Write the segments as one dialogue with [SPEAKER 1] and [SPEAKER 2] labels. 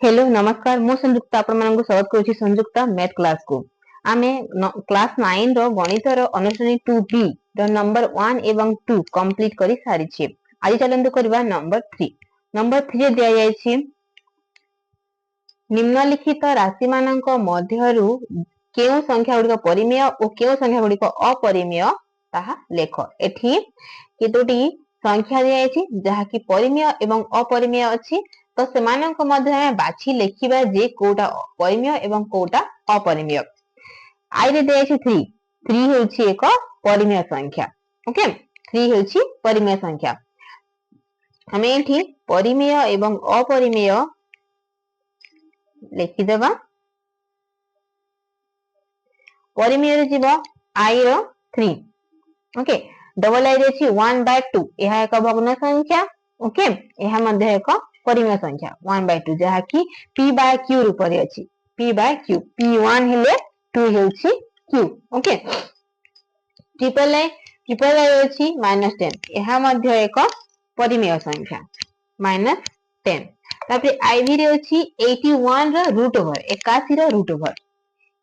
[SPEAKER 1] Hello नमस्कार मु संयुक्ता आपण मानक स्वागत करूची संयुक्ता मैथ क्लास को आमे क्लास 9 रो गणित रो अनुश्रेणी 2b रो नंबर 1 एवं 2 कंप्लीट करी सारी छे। आज चलंतु करबा नंबर 3 रे दिया जाय छे निम्नलिखित राशि मानक मध्यरु केउ संख्या गुडी परिमेय और केउ संख्या गुडी अपरिमेय ताहा लेख। एठी केतोटी संख्या दिया जाय छे जहा कि परिमेय एवं अपरिमेय अछि तो सेमानक मध्य में बाछि लेखिबा जे कोटा परिमेय एवं कोटा अपरिमेय। आई रे दिया छे 3 होछि एक परिमेय संख्या। ओके 3 होछि परिमेय संख्या। हमें एठी परिमेय एवं अपरिमेय लेखि देबा। परिमेय रे जीव आई रो 3 ओके डबल आई रे छी 1/2 एहा एक भग्न संख्या। ओके एहा मध्य एक परिमेय संख्या 1/2 जहा कि p by q रूप रे अछि p by q p1 हेले 2 हेउछि q। ओके ट्रिपल आई अछि -10 एहा मध्य एक परिमेय संख्या -10। तापर आईवी रे अछि 81 रो रूट ओवर 81 रो रूट ओवर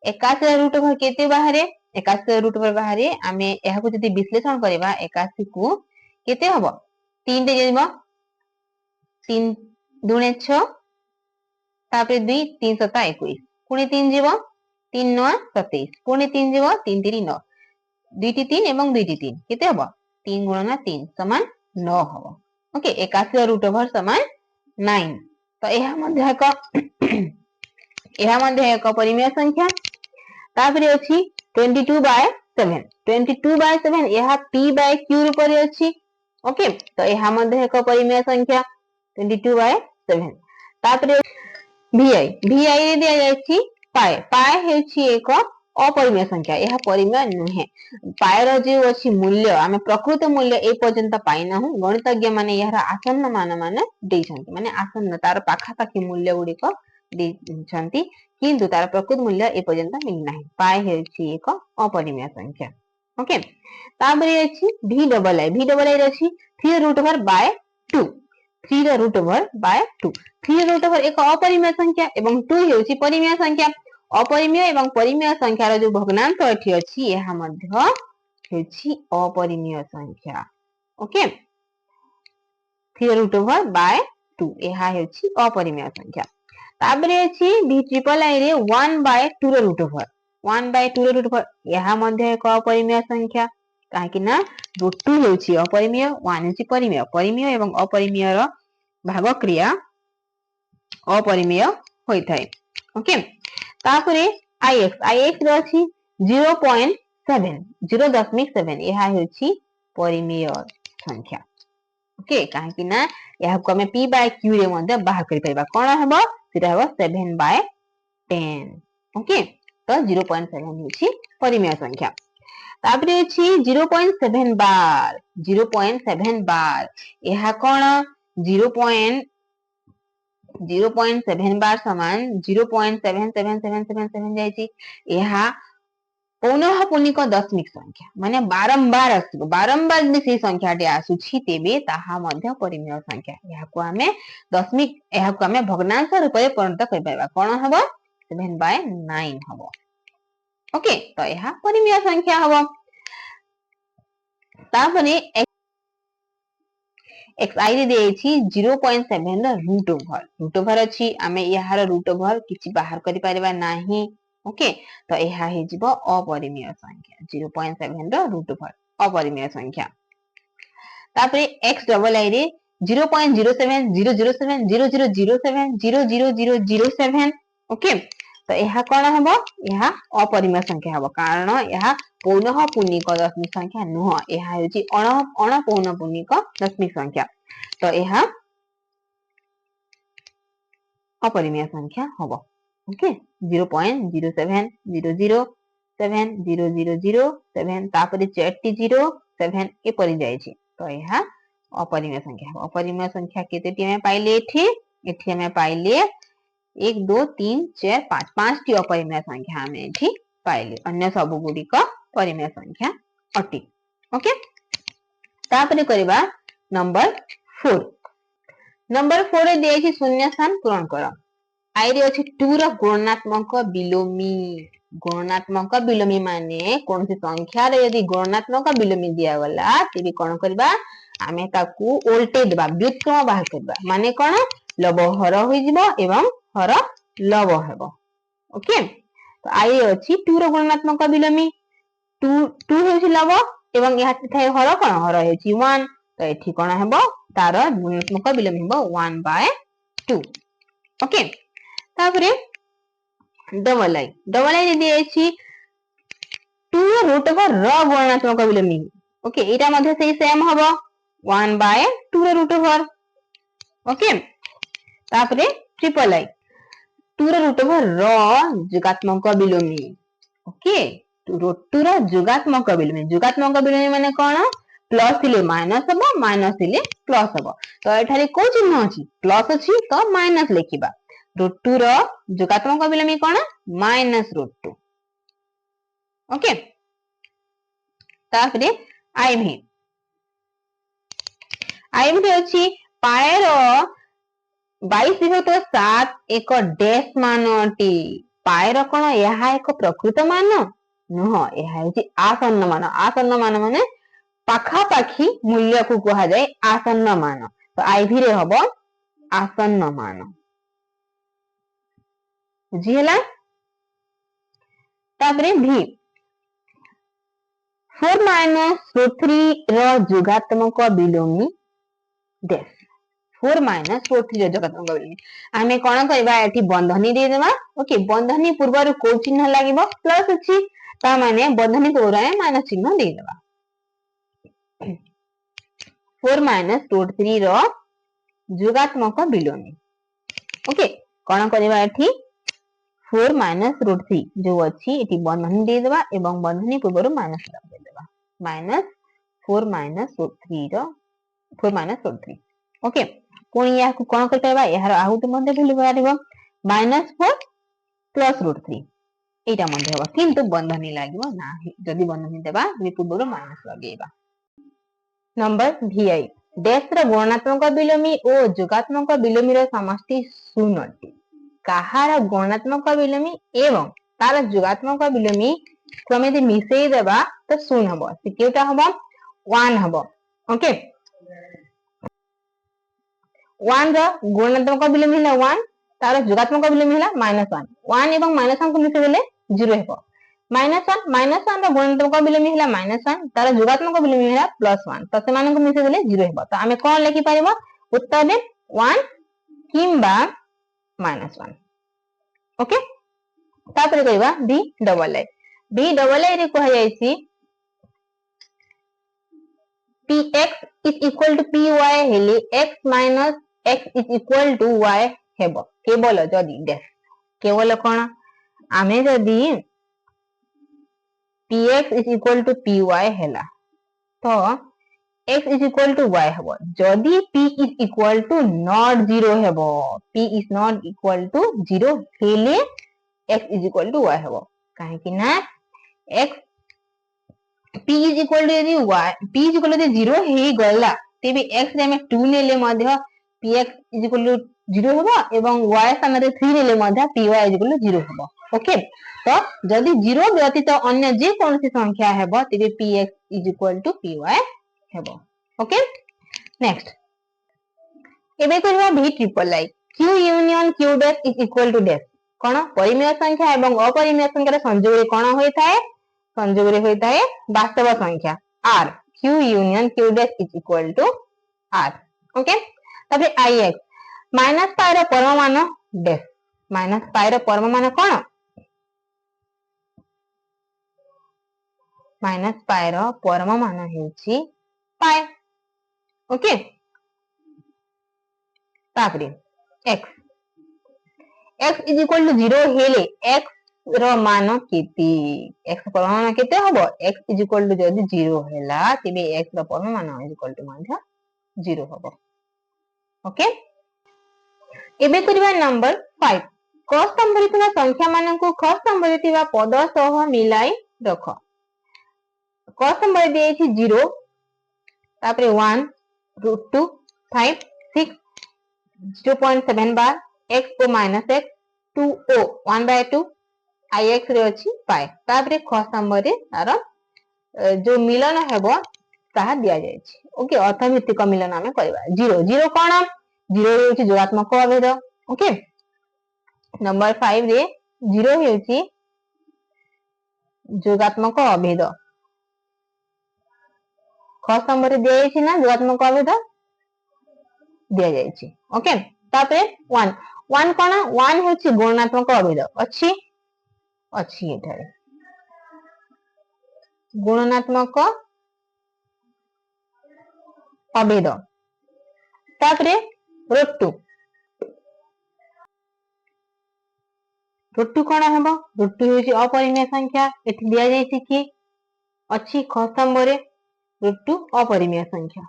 [SPEAKER 1] 81 रो रूट ओवर केते बाहरे 81 रो रूट ओवर बाहरे आमे एहा को जदी विश्लेषण करबा 81 को केते हबो 3 रे जेबो 3 दुणे 6 तापर 2 3 7 21 पुणी 3 जीवो 3 9 27 पुणी 3 जीवो 3 3 9 2 टी 3 एवं 2 टी 3 केते हबो 3 गुणन 3 समान 9 हबो। ओके 81 रूट ओवर समान 9 तो एहा मध्य एक परिमेय संख्या। तापर अछि 22/7 22/7 एहा p by q रूप रे अछि। ओके तो एहा मध्य एक परिमेय संख्या 22/7। तापर vi रे दिया जायछि पाए हेछि एक अपरिमेय संख्या एहा परिमेय नुहे। पाए रो जे अछि मूल्य आमे प्रकृत मूल्य ए पर्यंत पाइना हूं गणितज्ञ माने यार आसन्न मान माने देइछन्ति माने आसन्न तार पाखा पाखी मूल्य गुडी को देइछन्ति किंतु तार प्रकृत मूल्य ए पर्यंत मिल नाही। पाए हेछि एक अपरिमेय संख्या। ओके ताबरे अछि v डबल आई रे अछि 3 रूट ओवर बाय 2 3 रो root over by 2 3 root over एक अपरिमेय संख्या एवं 2 हेउछि परिमेय संख्या। अपरिमेय एवं परिमेय संख्या रो जो भग्नांश एठी अछि एहा मध्य हेछि अपरिमेय संख्या। ओके 3 रूट ओवर बाय 2 एहा हेछि अपरिमेय संख्या। ताबरे अछि v ट्रिपल आई रे 1/2 रो रूट ओवर 1/2 रो रूट ओवर एहा मध्य एक अपरिमेय संख्या काहे ना रूट 2 हेउछि अपरिमेय 1 हेउछि परिमेय परिमेय एवं अपरिमेय रो भाग क्रिया अपरिमेय होई थाए। ओके तापरे ix रो अछि 0.7 एहा हेउछि परिमेय संख्या। ओके काहे ना एहा को हमें p by q रे मध्य बाहर करि परबा कोन हबो सेटा हबो 7/10। ओके तो 0.7 हेउछि परिमेय संख्या। तापरे अछि 0.7 बार एहा कोन 0.7 बार समान 0.77777 जायछि एहा पुनः पुनिक दशमिक संख्या माने बारंबार आसीबो बारंबार जे से संख्या टे आसुछि तेबे ताहा मध्य परिमेय संख्या एहा को हमें दशमिक एहा को हमें भग्नांश रूप रे परिणत करि परबा कोन हबो 7/9 हबो। ओके तो एहा परिमेय संख्या हबो। तापरे xi रे देछि 0.7 रो रूट ओवर अछि आमे याहार रूट ओवर किछि बाहर करि परबा नाही। ओके तो एहा हे जिवो अपरिमेय संख्या 0.7 रो रूट ओवर अपरिमेय संख्या। तापरे x डबल आई रे 0.0700700070007 ओके तो एहा कोन हबो एहा अपरिमेय संख्या हबो कारण एहा पुनः पुनिक दशमिक संख्या नुह एहा हेछि अण पुनः पुनिक दशमिक संख्या तो एहा अपरिमेय संख्या हबो। ओके 0.070070007 तापरे 4टी 0 7 ए परि जायछि तो एहा अपरिमेय संख्या हबो। अपरिमेय संख्या केतेटी हमें पाइले एठी हमें पाइले 1 2 3 4 5 5टी अपरिमेय संख्या हमें एठी पाइले अन्य सब गुडी को परिमेय संख्या अटी। ओके तापरे करबा नंबर 4 रे दियछि शून्य स्थान पूरण करा आई रे अछि 2 रो गुणात्मक बिलोमी। गुणात्मक बिलोमी माने कौन सी संख्या रे यदि गुणात्मक बिलोमी दिया गला तेबे कोन करबा आमे ताकू उल्टे देबा व्युत्क्रम बाहर करबा माने कोन लव हर होई जिवो एवं हर लव हेबो। ओके तो आई अछि 2 रो गुणात्मक बिलोमी 2 हेछि लव एवं यहाँ थाए हर कोन हर हेछि 1 तो एठी कोन हेबो तार गुणात्मक बिलोमी हेबो 1/2। ओके तापरे डबल आई यदि अछि 2 रूट ओवर र गुणात्मक बिलोमी। ओके एटा मध्ये सेही सेम हबो 1/2 रो रूट ओवर। ओके तापरे ट्रिपल आई 2 रो रूट ओवर र जुगात्मक बिलोमी। ओके 2 रो जुगात्मक बिलोमी माने कोन प्लस इले माइनस हबो माइनस इले प्लस हबो तो एठारे को चिन्ह अछि प्लस अछि तो माइनस लिखिबा √2 रो जुगात्मक बिलोमी कोन -√2। ओके तापरे आईभी अछि पाए रो 22/7 एक डैश मान अटी पाए रो कोन यहा एक प्रकृत मान नुह यहा अछि आसन्न मान माने पाखा पाखी मूल्य को कहा जाए आसन्न मान तो आईभी रे हबो आसन्न मान बुझियला। तापरे भी 4 - √3 रो जुगात्मक बिलोमी डैश 4 - √3 रो जुगात्मक बिलोमी आमे कोन करबा एठी बंधनी दे देबा। ओके बंधनी पूर्व को चिन्ह लागिबो प्लस अछि ता माने बंधनी पूर्व में माइनस चिन्ह दे देबा 4 - √3 रो जुगात्मक बिलोमी। ओके कोन करबा एठी 4 - √3 जो अछि एठी बंधनी दे देबा एवं बंधनी पूर्व माइनस दे देबा -4 - √3 रो 4 - √3। ओके कोन या को कोन करबा यार आउट मध्ये भूल बारिबो -4 + √3 एटा मध्ये हबो किंतु बंधनी लागिबो नाही जदी बंधनी देबा नि पूर्व माइनस लगेबा। नंबर VI डैश रो गुणात्मक बिलोमी ओ जुगात्मक बिलोमी रो समष्टि 0 अटे काहार गुणात्मक बिलोमी एवं तार जुगात्मक बिलोमी क्रमे यदि मिसेई देबा तो 0 हबो से केटा हबो 1 हबो। ओके 1 रो गुणात्मक बिलोमी हला 1 तार जुगात्मक बिलोमी हला -1 1 एवं -1 को मिसेई देले 0 हेबो -1 रो गुणात्मक बिलोमी हला -1 तार जुगात्मक बिलोमी हला +1 तो से माने को मिसेई देले 0 हेबो तो हमें कोन लिखि परिबो उत्तर में 1 किंबा -1। ओके तापर कहबा B डबल आई रे कह जायछि px = py हेले x - x = y हेबो केवल जदी डैश केवल कोन आमे जदी px = py हेला तो x = y हेबो जदी p = not 0 हेबो p is not equal to 0 हेले x = y हेबो काहे कि ना x p = यदि y p = 0 हे गला तेबे x रे हम 2 नेले मध्ये px = 0 हेबो एवं y स्थान रे 3 नेले मध्ये py = 0 हेबो। ओके तो जदी 0 व्यतीत अन्य जे कोनसी संख्या हेबो तेबे px = py हेबो। ओके नेक्स्ट एबे करबा v triple I q union q dash = dash कोन परिमेय संख्या एवं अपरिमेय संख्या संयोग रे कोन होय थाए संयोग रे होय थाए वास्तव संख्या r q union q dash = r। Okay तबे ix -π रो परम मान डैश -π रो परम मान कोन -π रो परम मान हेछि π। ओके तापरे x = 0 हेले x रो मान केते x परम मान केते हबो x = जदी 0 हेला तबे x रो परम मान = 0 हबो। ओके एबे करबा नंबर 5 क स्तंभ रे थिबा संख्या मान को ख स्तंभ रे थिबा पद सह मिलाई रख क स्तंभ रे देछि 0 तापरे 1 √2 5 6 0.7 बार x को -x 2o 1/2 ix रे अछि पाए तापरे ख स्तंभ रे तार जो मिलन हेबो ताहा दिया जाय छी ओके अर्थभित्तिक मिलन हमें करबा 0 0 कोन 0 होछि जोगात्मक अभेद ओके नंबर 5 रे 0 होछि जोगात्मक अभेद ख स्तंभ रे दिया जाय छी ना जोगात्मक अभेद दिया जाय छी ओके तापरे 1 1 कोन 1 होछि गुणात्मक अभेद अछि अछि एठारे गुणात्मक अभेद तापरे √2 √2 कोन हेबो √2 होछि अपरिमेय संख्या एठी दिया जाय छी कि अछि ख स्तंभ रे √2 अपरिमेय संख्या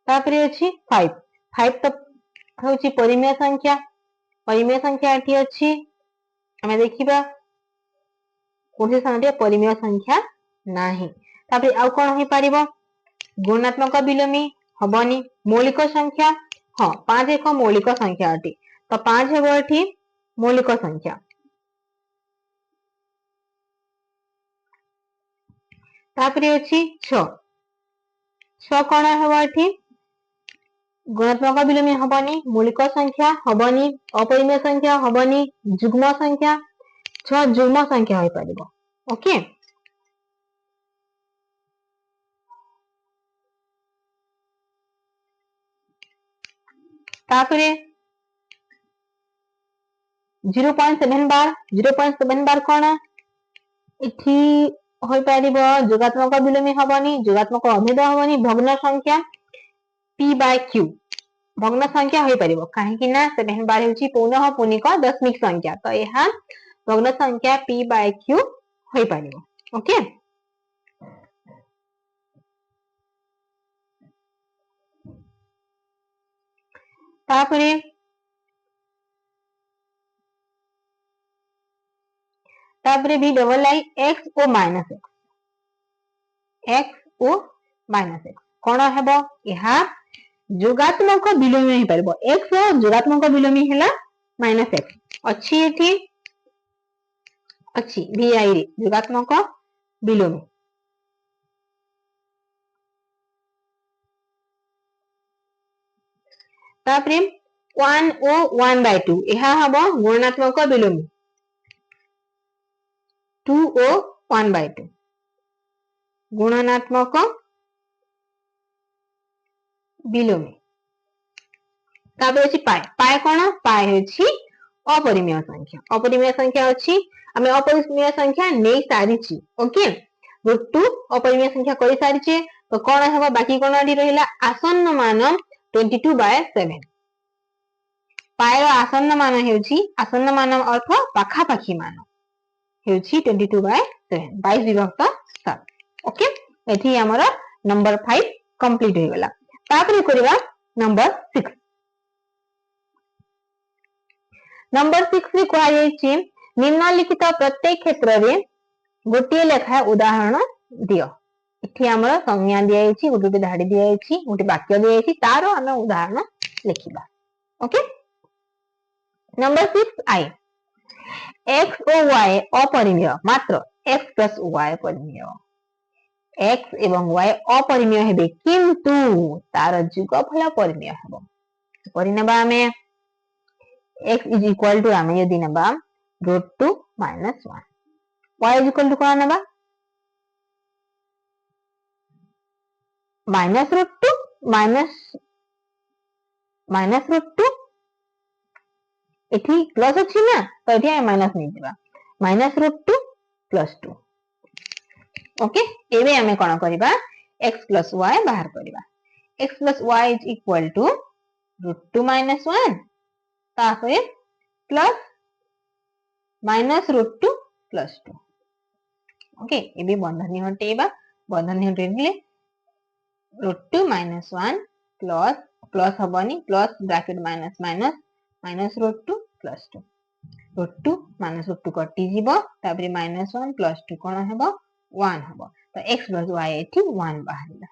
[SPEAKER 1] तापरे अछि 5 5 तो होछि परिमेय संख्या एठी अछि हमें देखिबा कोठी संख्या परिमेय संख्या नाही तापरे आ कोन होई परिबो गुणात्मक बिलोमी हबनी मौलिक संख्या हां 5 एक मौलिक संख्या अटी तो 5 हेबो एठी मौलिक संख्या तापरे अछि 6 6 कोन हेबो एठी गुणात्मक बिलोमी हबनी मौलिक संख्या हबनी अपरिमेय संख्या हबनी जुग्म संख्या 6 जुग्म संख्या होई परिबो ओके तापरे 0.7 बार कोन इथि होई परिबो जोगात्मक बिलोमी हबनी जोगात्मक अभेद हबनी भग्न संख्या p/q भग्न संख्या होई परिबो काहे कि ना 7 बार होची पुनः पुनिक दशमिक संख्या तो यहा भग्न संख्या p/q होई परिबो ओके तापरे भी डबल आई x ओ माइनस x कोन हेबो यहा जोगात्मक बिलोमी हे परबो x जोगात्मक बिलोमी हैला -x अछि एठी अछि vi रे जोगात्मक बिलोमी तापरे 1 ओ 1/2 यहा हबो गुणात्मक बिलोमी 2 ओ 1/2 गुणात्मक बिलोमी तापरे अछि पाए कोन पाए होछि अपरिमेय संख्या अछि हमें अपरिमेय संख्या नै सारिछि ओके √2 अपरिमेय संख्या करि सारिछे तो कोन हेबो बाकी कोन आडी रहिला आसन्न मान 22/7 पाए रो आसन्न मान हेउछि आसन्न मान अर्थ पाखा पाखी मान हेउछि 22/7 22 विभक्त 7 ओके एठी हमर नंबर 5 कंप्लीट हो गेला तापरे करिवा नंबर 6 नंबर 6 रे कहै छी निम्नलिखित प्रत्येक क्षेत्र रे गोटे लेखा उदाहरण दियो इठी हमर संज्ञा दिया अछि गोटे धाडी दिया अछि गोटे वाक्य दिया अछि तारो हम उदाहरण लिखिबा ओके नंबर 6 आई x ओ y अपरिमेय मात्र x प्लस y परिमेय x एवं y अपरिमेय हेबे किंतु तार जुगफल परिमेय हेबो परिनेबा हमें x is equal to हमें यदि नेबा √2 - 1 y is equal to कोन नेबा -√2 -√2 एठी प्लस अछि ना तो एठी माइनस नै दिबा -√2 + 2 ओके एबे हमें कोन करिबा x + y बाहर करिबा x + y is equal to √2 - 1 तापरे प्लस -√2 + 2 ओके एबे बंधनी हटेबा बंधनी हटेले √2 - 1 प्लस हबनी प्लस ब्रैकेट माइनस माइनस -√2 + 2 √2 - √2 कटि जीवो तापरे -1 + 2 कोन हेबो 1 हेबो तो x + y एठी 1 बाहरिला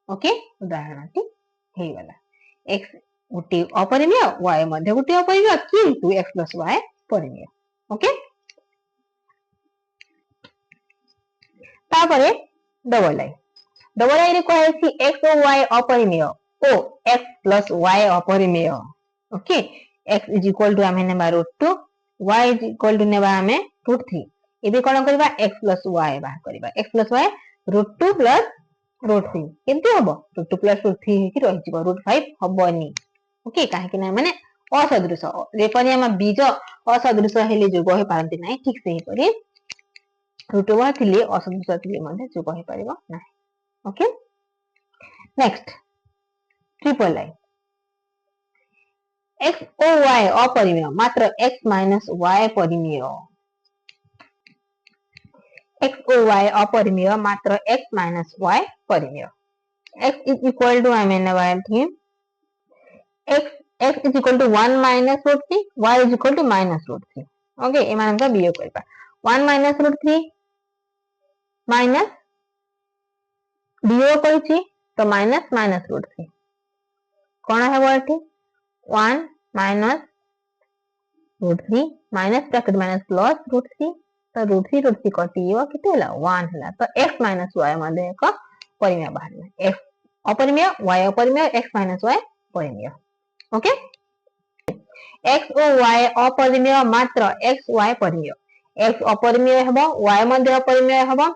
[SPEAKER 1] ओके उदाहरणटी हे वाला x गोटे अपरिमेय y मध्ये गोटे अपरिमेय किंतु x प्लस y परिमेय ओके तापरे डबल आई रे कहै छी x और y अपरिमेय ओ x प्लस y अपरिमेय okay x is equal to आमे नेबा √2 y इज इक्वल टू नेबा आमे √3 एबे कोन करबा x प्लस y बाहर करबा x प्लस y √2 प्लस √3 केमती हबो √2 प्लस √3 कि रहि जिवो √5 हबोनी ओके काहे कि ना माने असदृश जेपरि हम बीज असदृश हेले जोग हे पारंती नै ठीक सेही परि √1 थिले असदृश थिले मध्ये जोग हे परिबो ना okay next triple i x ओ y अपरिमेय मात्र x माइनस y परिमेय x ओ y अपरिमेय मात्र x माइनस y परिमेय x is equal to I mean x is equal to 1 minus √3 y is equal to minus √3 okay एमान का बियोग करबा 1 minus √3 minus बियोग करछि तो minus minus √3 कोन हेबो एठी 1 minus √3 minus bracket minus plus √3 तो √3 कटियो केते होला 1 होला तो x minus y मध्ये एक परिमेय बाहरला x अपरिमेय y अपरिमेय x minus y परिमेय ओके x और y अपरिमेय मात्र x y परिमेय x अपरिमेय हेबो y मध्ये अपरिमेय हेबो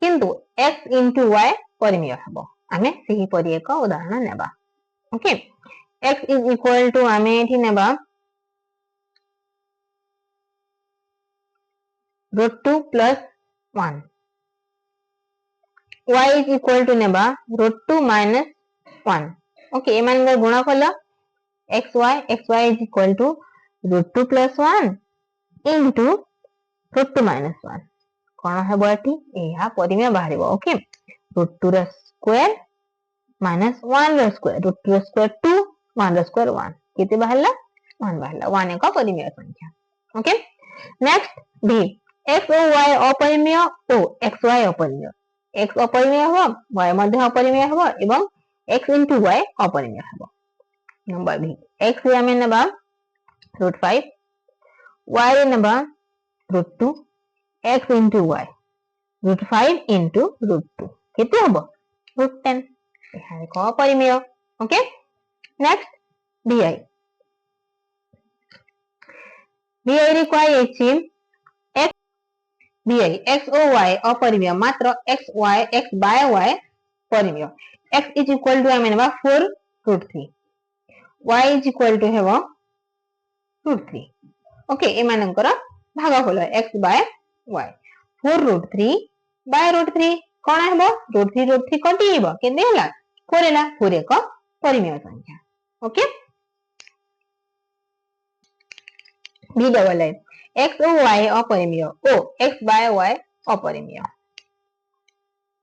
[SPEAKER 1] किंतु x into y परिमेय हेबो आमे सेही परि एक उदाहरण नेबा okay x is equal to आमे एठी नेबा √2 plus 1 y is equal to नेबा √2 minus 1 ओके एमान गुणफल xy is equal to √2 plus 1 into √2 minus 1 कोन हेबो एठी एहा परिमेय बाहरिबो ओके √2 ର स्क्वायर minus 1 ର स्क्वायर √2 ର स्क्वायर 2 1 ର स्क्वायर 1 केते बाहरला 1 बाहरला 1 एक परिमेय संख्या ओके नेक्स्ट b x और y अपरिमेय ओ xy अपरिमेय x अपरिमेय हो y मध्ये अपरिमेय हो एवं x into y अपरिमेय हो नंबर b x रे हमें नेबा √5 y रे नेबा √2 x into y √5 into √2 केते हबो √10 एहा एक अपरिमेय ओके नेक्स्ट bi रे कहै अछि bi x और y अपरिमेय मात्र x by y परिमेय x is equal to आमे नेबा 4 √3 y is equal to हेबो √3 ओके एमानकर भागफल x by y 4 √3 by √3 कोन हेबो √3 कटि हेबो केते होला 4 होला 4 एक परिमेय संख्या ओके b डबल आई x और y अपरिमेय ओ x by y अपरिमेय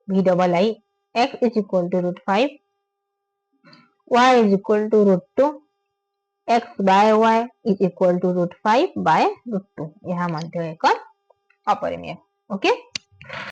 [SPEAKER 1] b double I x is equal to √5 y is equal to √2 x by y is equal to √5 by √2 यहाँ मध्य एक अपरिमेय ओके